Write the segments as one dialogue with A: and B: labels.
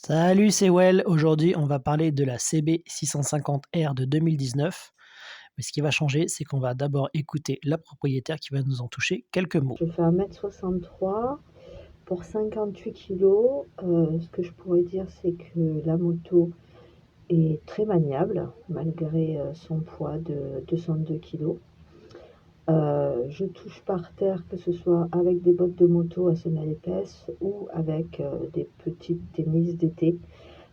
A: Salut, c'est Well. Aujourd'hui, on va parler de la CB650R de 2019. Mais ce qui va changer, c'est qu'on va d'abord écouter la propriétaire qui va nous en toucher quelques mots.
B: Je fais 1,63 m pour 58 kilos. Ce que je pourrais dire, c'est que la moto est très maniable malgré son poids de 202 kilos. Je touche par terre, que ce soit avec des bottes de moto à semelle épaisse ou avec des petites tennis d'été.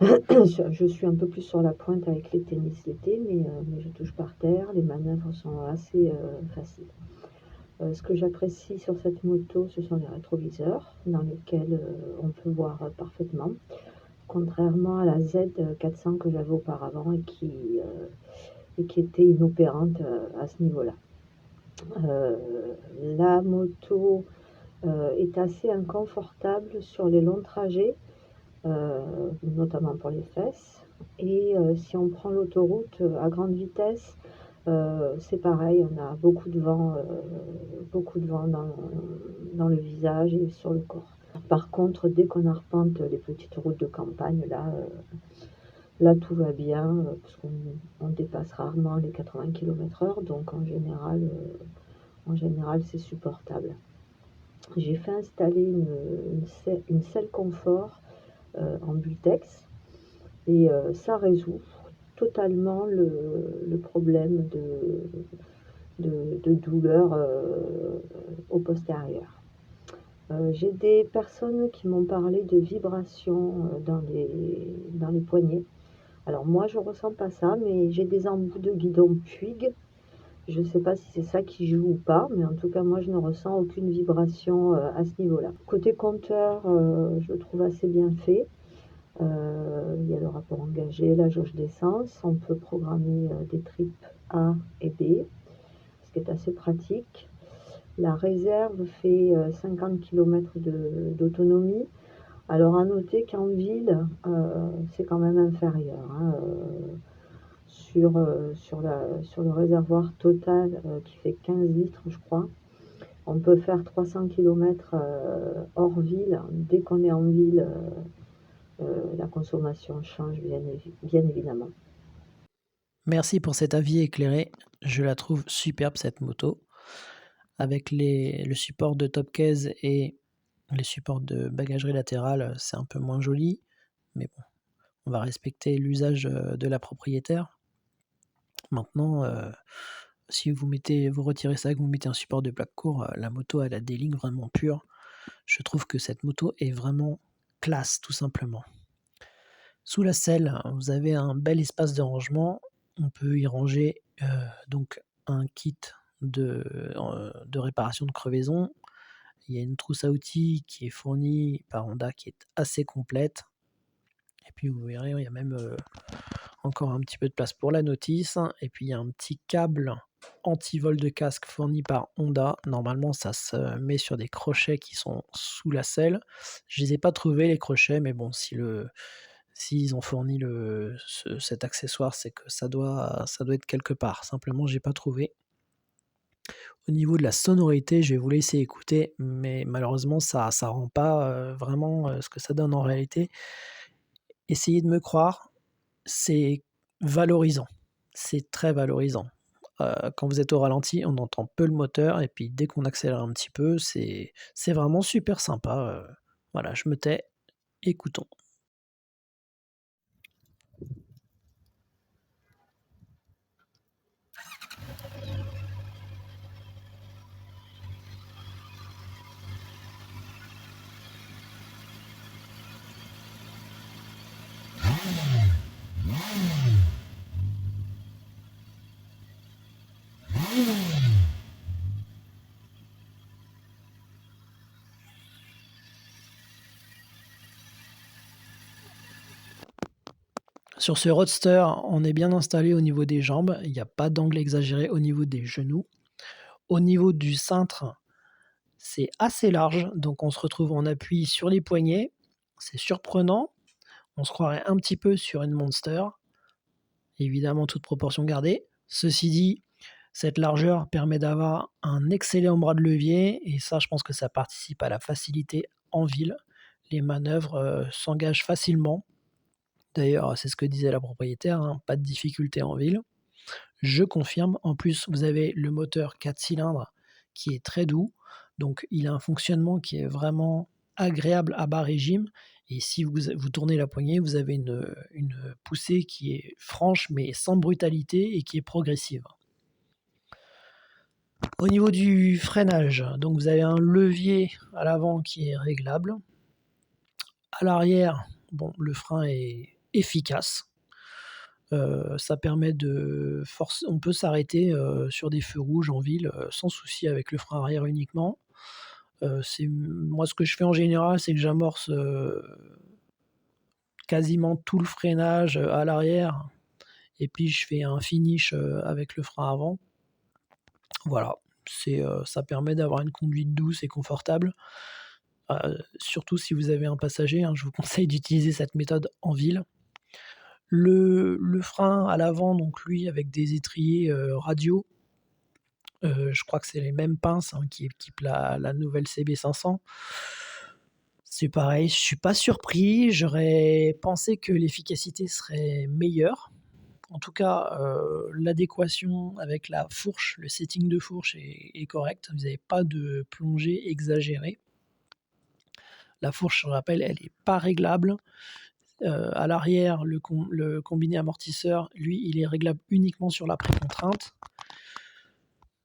B: Je suis un peu plus sur la pointe avec les tennis d'été, mais je touche par terre. Les manœuvres sont assez faciles. Ce que j'apprécie sur cette moto, ce sont les rétroviseurs dans lesquels on peut voir parfaitement, contrairement à la Z400 que j'avais auparavant et qui était inopérante à ce niveau-là. La moto est assez inconfortable sur les longs trajets, notamment pour les fesses. Et si on prend l'autoroute à grande vitesse, c'est pareil, on a beaucoup de vent dans le visage et sur le corps. Par contre, dès qu'on arpente les petites routes de campagne, là tout va bien, parce qu'on dépasse rarement les 80 km/h, donc en général, c'est supportable. J'ai fait installer une selle confort en Bultex, et ça résout totalement le problème de douleur au postérieur. J'ai des personnes qui m'ont parlé de vibrations dans les poignets. Alors moi, je ressens pas ça, mais j'ai des embouts de guidon Puig. Je ne sais pas si c'est ça qui joue ou pas, mais en tout cas, moi, je ne ressens aucune vibration à ce niveau-là. Côté compteur, je le trouve assez bien fait. Il y a le rapport engagé, la jauge d'essence. On peut programmer des tripes A et B, ce qui est assez pratique. La réserve fait 50 km d'autonomie. Alors à noter qu'en ville, c'est quand même inférieur, hein, sur le réservoir total qui fait 15 litres, je crois. On peut faire 300 km hors ville. Dès qu'on est en ville, la consommation change bien évidemment.
A: Merci pour cet avis éclairé. Je la trouve superbe cette moto. Avec le support de top case et les supports de bagagerie latérale, c'est un peu moins joli. Mais bon, on va respecter l'usage de la propriétaire. Maintenant, si vous retirez ça, que vous mettez un support de plaque court, la moto elle a des lignes vraiment pures. Je trouve que cette moto est vraiment classe, tout simplement. Sous la selle, vous avez un bel espace de rangement. On peut y ranger donc un kit de réparation de crevaison. Il y a une trousse à outils qui est fournie par Honda qui est assez complète. Et puis vous verrez, il y a même encore un petit peu de place pour la notice. Et puis il y a un petit câble anti-vol de casque fourni par Honda. Normalement, ça se met sur des crochets qui sont sous la selle. Je les ai pas trouvés les crochets, mais bon, s'ils ont fourni cet accessoire, c'est que ça doit être quelque part. Simplement, j'ai pas trouvé. Au niveau de la sonorité, je vais vous laisser écouter, mais malheureusement, ça rend pas vraiment ce que ça donne en réalité. Essayez de me croire, c'est valorisant. C'est très valorisant. Quand vous êtes au ralenti, on entend peu le moteur et puis dès qu'on accélère un petit peu, c'est vraiment super sympa. Voilà, je me tais, écoutons. Sur ce Roadster, on est bien installé au niveau des jambes, il n'y a pas d'angle exagéré au niveau des genoux. Au niveau du cintre, c'est assez large, donc on se retrouve en appui sur les poignets. C'est surprenant, on se croirait un petit peu sur une Monster, évidemment toute proportion gardée. Ceci dit, cette largeur permet d'avoir un excellent bras de levier et ça, je pense que ça participe à la facilité en ville. Les manœuvres s'engagent facilement. D'ailleurs, c'est ce que disait la propriétaire, hein, pas de difficulté en ville. Je confirme. En plus, vous avez le moteur 4 cylindres qui est très doux, donc il a un fonctionnement qui est vraiment agréable à bas régime et si vous tournez la poignée, vous avez une poussée qui est franche mais sans brutalité et qui est progressive. Au niveau du freinage, donc vous avez un levier à l'avant qui est réglable. À l'arrière, bon, le frein est efficace. Ça permet de force on peut s'arrêter, sur des feux rouges en ville, sans souci avec le frein arrière uniquement. C'est moi ce que je fais en général, c'est que j'amorce, quasiment tout le freinage, à l'arrière et puis je fais un finish, avec le frein avant. Voilà, ça permet d'avoir une conduite douce et confortable, surtout si vous avez un passager, hein, je vous conseille d'utiliser cette méthode en ville. Le frein à l'avant, donc lui avec des étriers, radiaux, je crois que c'est les mêmes pinces, hein, qui équipent la nouvelle CB500. C'est pareil, je suis pas surpris, j'aurais pensé que l'efficacité serait meilleure. En tout cas, l'adéquation avec la fourche, le setting de fourche est correct. Vous avez pas de plongée exagérée. La fourche, je rappelle, elle est pas réglable. À l'arrière, le combiné amortisseur, lui, il est réglable uniquement sur la précontrainte.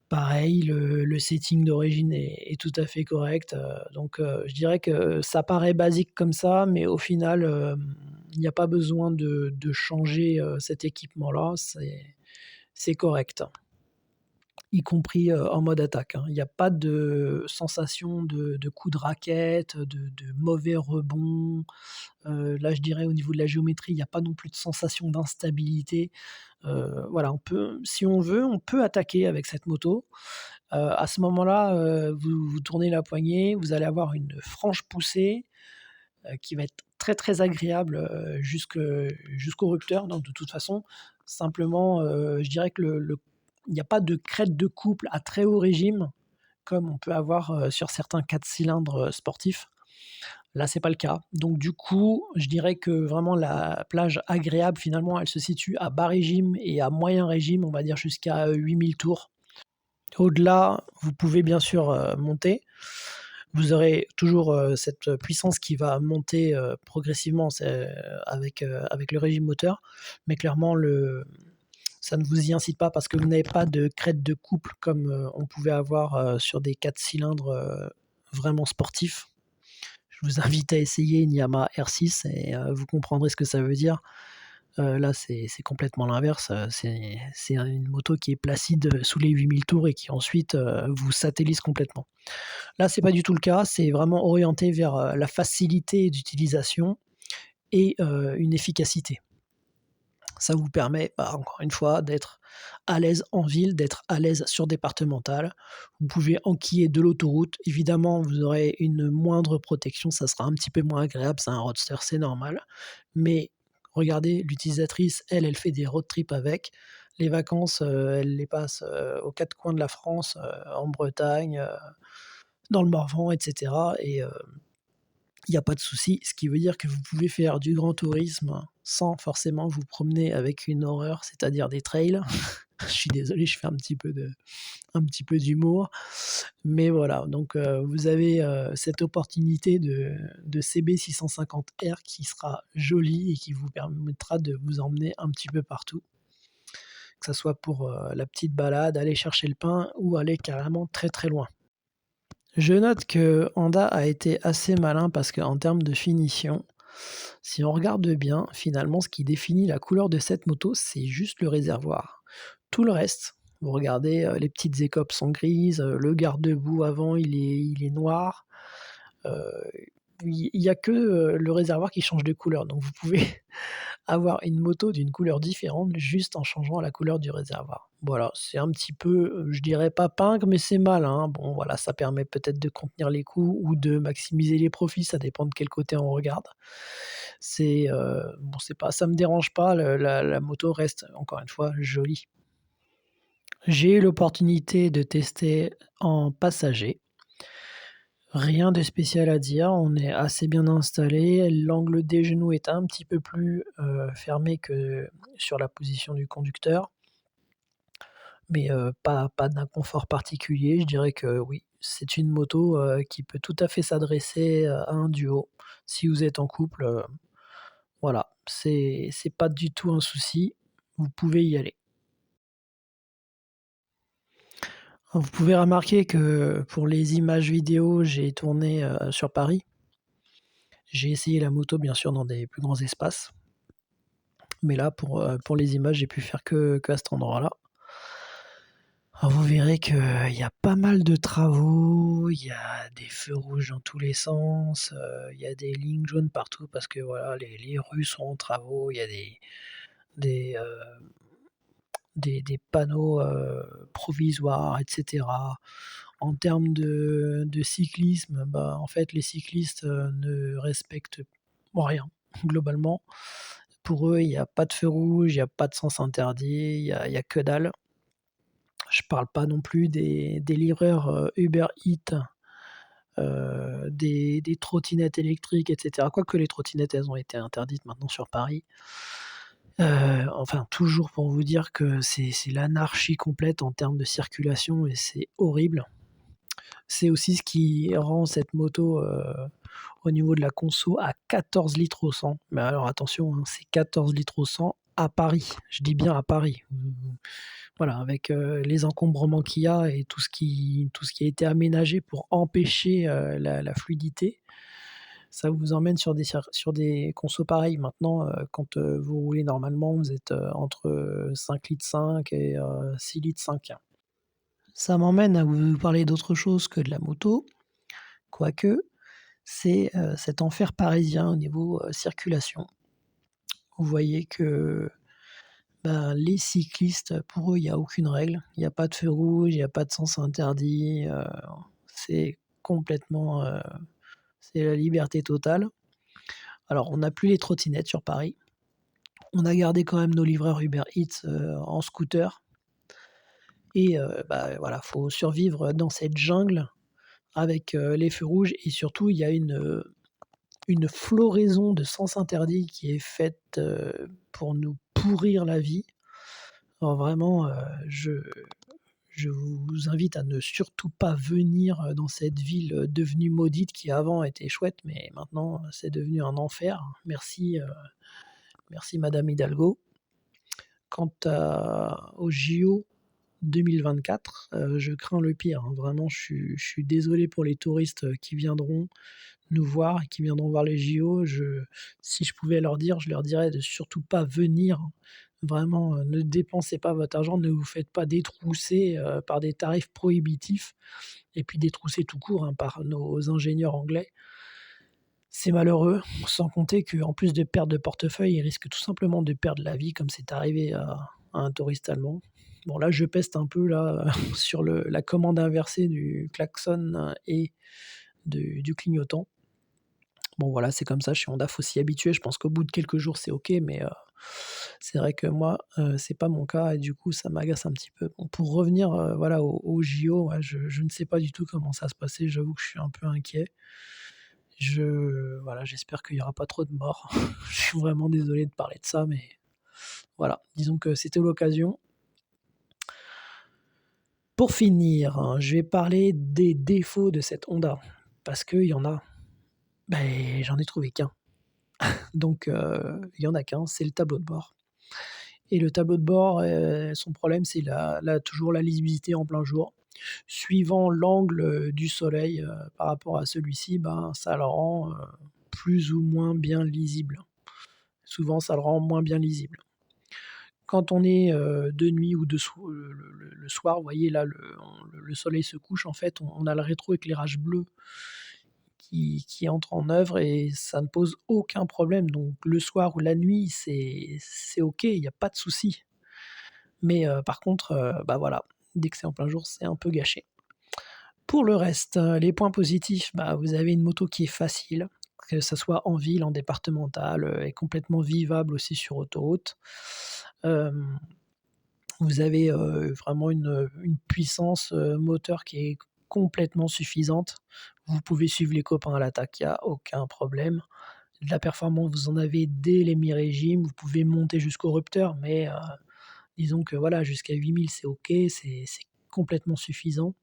A: Pareil, le setting d'origine est tout à fait correct, donc je dirais que ça paraît basique comme ça, mais au final, il n'y a pas besoin de changer, cet équipement-là, c'est correct, y compris, en mode attaque, hein. Il y a pas de sensation de coup de raquette, de mauvais rebond. Là, je dirais au niveau de la géométrie, il y a pas non plus de sensation d'instabilité. Voilà, on peut si on veut, on peut attaquer avec cette moto. À ce moment-là, vous tournez la poignée, vous allez avoir une franche poussée, qui va être très, très agréable, jusqu'au rupteur. Donc de toute façon, simplement, je dirais que le il n'y a pas de crête de couple à très haut régime, comme on peut avoir, sur certains 4 cylindres, sportifs. Là, c'est pas le cas. Donc du coup, je dirais que vraiment la plage agréable, finalement, elle se situe à bas régime et à moyen régime, on va dire jusqu'à 8 000 tours. Au-delà, vous pouvez bien sûr, monter. Vous aurez toujours, cette puissance qui va monter, progressivement, avec le régime moteur. Mais clairement ça ne vous y incite pas parce que vous n'avez pas de crête de couple comme, on pouvait avoir, sur des 4 cylindres, vraiment sportifs. Je vous invite à essayer une Yamaha R6 et vous comprendrez ce que ça veut dire. Là, c'est complètement l'inverse, c'est une moto qui est placide, sous les 8 000 tours et qui ensuite, vous satellise complètement. Là, c'est pas du tout le cas, c'est vraiment orienté vers, la facilité d'utilisation et une efficacité. Ça vous permet, bah, encore une fois, d'être à l'aise en ville, d'être à l'aise sur départemental. Vous pouvez enquiller de l'autoroute. Évidemment, vous aurez une moindre protection, ça sera un petit peu moins agréable, c'est un roadster, c'est normal. Mais regardez, l'utilisatrice, elle, elle fait des road trips avec. Les vacances, elle les passe, aux 4 coins de la France, en Bretagne, dans le Morvan et cetera et il y a pas de souci, ce qui veut dire que vous pouvez faire du grand tourisme sans forcément vous promener avec une horreur, c'est-à-dire des trails. Je suis désolé, je fais un petit peu d'humour, mais voilà, donc vous avez, cette opportunité de CB650R qui sera jolie et qui vous permettra de vous emmener un petit peu partout, que ça soit pour, la petite balade, aller chercher le pain ou aller carrément très, très loin. Je note que Honda a été assez malin parce qu'en termes de finition, si on regarde bien, finalement, ce qui définit la couleur de cette moto, c'est juste le réservoir. Tout le reste, vous regardez, les petites écopes sont grises, le garde-boue avant, il est noir. Heu, il y a que, le réservoir qui change de couleur. Donc vous pouvez avoir une moto d'une couleur différente juste en changeant la couleur du réservoir. Voilà, c'est un petit peu, je dirais pas pingre, mais c'est malin. Bon voilà, ça permet peut-être de contenir les coûts ou de maximiser les profits, ça dépend de quel côté on regarde. Bon, c'est pas ça me dérange pas, la moto reste encore une fois jolie. J'ai eu l'opportunité de tester en passager. Rien de spécial à dire, on est assez bien installés. L'angle des genoux est un petit peu plus, fermé que sur la position du conducteur, mais pas d'inconfort particulier. Je dirais que oui, c'est une moto, qui peut tout à fait s'adresser, à un duo. Si vous êtes en couple, voilà, c'est pas du tout un souci, vous pouvez y aller. Vous pouvez remarquer que pour les images vidéo, j'ai tourné, sur Paris. J'ai essayé la moto bien sûr dans des plus grands espaces, mais là pour les images, j'ai pu faire que qu'à cet endroit-là. Alors vous verrez qu'il y a pas mal de travaux, il y a des feux rouges dans tous les sens, il y a des lignes jaunes partout parce que voilà, les rues sont en travaux, il y a des, heu, des panneaux, provisoires et cetera. En termes de cyclisme, bah, en fait, les cyclistes, ne respectent rien, globalement. Pour eux, il y a pas de feu rouge, il y a pas de sens interdit, il y a que dalle. Je parle pas non plus des livreurs, Uber Eats, des trottinettes électriques et cetera. Quoique les trottinettes, elles ont été interdites maintenant sur Paris. Enfin, toujours pour vous dire que c'est l'anarchie complète en termes de circulation et c'est horrible. C'est aussi ce qui rend cette moto, au niveau de la conso à 14 litres au 100. Mais alors attention, hein, c'est 14 litres au 100 à Paris. Je dis bien à Paris. Voilà, avec, les encombrements qu'il y a et tout ce qui a été aménagé pour empêcher, la fluidité, ça vous emmène sur des consos pareils. Maintenant, quand, vous roulez normalement, vous êtes, entre 5,5 litres et 6,5 litres. Ça m'emmène à vous parler d'autre chose que de la moto, quoique, c'est, cet enfer parisien au niveau, circulation. Vous voyez que, ben, les cyclistes, pour eux, il y a aucune règle. Il y a pas de feu rouge, il y a pas de sens interdit, c'est complètement, c'est la liberté totale. Alors on n'a plus les trottinettes sur Paris. On a gardé quand même nos livreurs Uber Eats, en scooter et bah, voilà, faut survivre dans cette jungle avec, les feux rouges et surtout il y a une floraison de sens interdits qui est faite, pour nous pourrir la vie. Alors vraiment, je vous invite à ne surtout pas venir, dans cette ville, devenue maudite qui avant était chouette, mais maintenant, c'est devenu un enfer. Merci madame Hidalgo. Quant aux JO 2024, je crains le pire, hein. Vraiment, je suis désolé pour les touristes, qui viendront nous voir et qui viendront voir les JO. Si je pouvais leur dire, je leur dirais de surtout pas venir. Vraiment, ne dépensez pas votre argent, ne vous faites pas détrousser, par des tarifs prohibitifs et puis détrousser tout court, hein, par nos ingénieurs anglais. C'est malheureux, sans compter qu'en plus de perdre de portefeuille, ils risquent tout simplement de perdre la vie comme c'est arrivé à un touriste allemand. Bon là, je peste un peu là, sur la commande inversée du klaxon et du clignotant. Bon voilà, c'est comme ça, chez Honda, faut s'y habituer. Je pense qu'au bout de quelques jours, c'est OK, mais c'est vrai que moi, c'est pas mon cas et du coup, ça m'agace un petit peu. Bon, pour revenir, voilà, aux JO, ouais, je ne sais pas du tout comment ça va se passer. J'avoue que je suis un peu inquiet. Voilà, j'espère qu'il y aura pas trop de morts. Je suis vraiment désolé de parler de ça, mais voilà, disons que c'était l'occasion. Pour finir, hein, je vais parler des défauts de cette Honda, parce qu'il y en a. Beh, j'en ai trouvé qu'un. Donc il y en a qu'un, c'est le tableau de bord. Et le tableau de bord, son problème, c'est toujours la lisibilité en plein jour. Suivant l'angle, du soleil, par rapport à celui-ci, ben, ça le rend, plus ou moins bien lisible. Souvent, ça le rend moins bien lisible. Quand on est, de nuit ou le soir, vous voyez là, le soleil se couche, en fait, on a le rétroéclairage bleu qui entre en œuvre et ça ne pose aucun problème. Donc le soir ou la nuit, c'est OK, il y a pas de souci. Mais par contre, bah, voilà, dès que c'est en plein jour, c'est un peu gâché. Pour le reste, les points positifs, bah, vous avez une moto qui est facile, que ça soit en ville, en départementale, et complètement vivable aussi sur autoroute. Hem, Vous avez, vraiment une puissance, moteur qui est complètement suffisante. Vous pouvez suivre les copains à l'attaque, il y a aucun problème. De la performance, vous en avez dès les mi-régimes, vous pouvez monter jusqu'au rupteur, mais disons que voilà, jusqu'à 8 000 c'est OK, c'est complètement suffisant.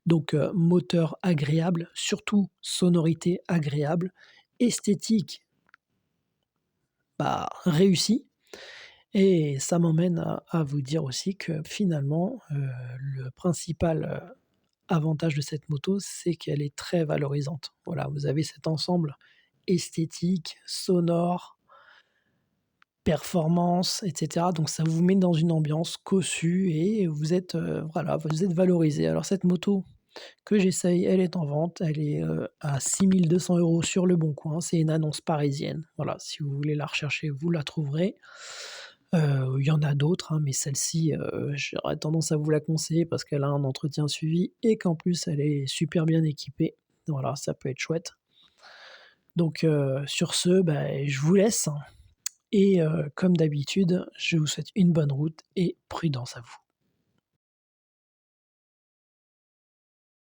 A: Donc moteur agréable, surtout sonorité agréable, esthétique, bah, réussie. Et ça m'emmène à vous dire aussi que finalement, le principal, avantage de cette moto, c'est qu'elle est très valorisante. Voilà, vous avez cet ensemble esthétique, sonore, performance et cetera, donc ça vous met dans une ambiance cossue et vous êtes, voilà, vous êtes valorisé. Alors cette moto que j'essaye, elle est en vente, elle est, à 6 200 € sur Leboncoin, c'est une annonce parisienne. Voilà, si vous voulez la rechercher, vous la trouverez. Il y en a d'autres, hein, mais celle-ci, j'aurais tendance à vous la conseiller parce qu'elle a un entretien suivi et qu'en plus elle est super bien équipée. Voilà, ça peut être chouette. Donc sur ce, bah, je vous laisse et comme d'habitude, je vous souhaite une bonne route et prudence à vous.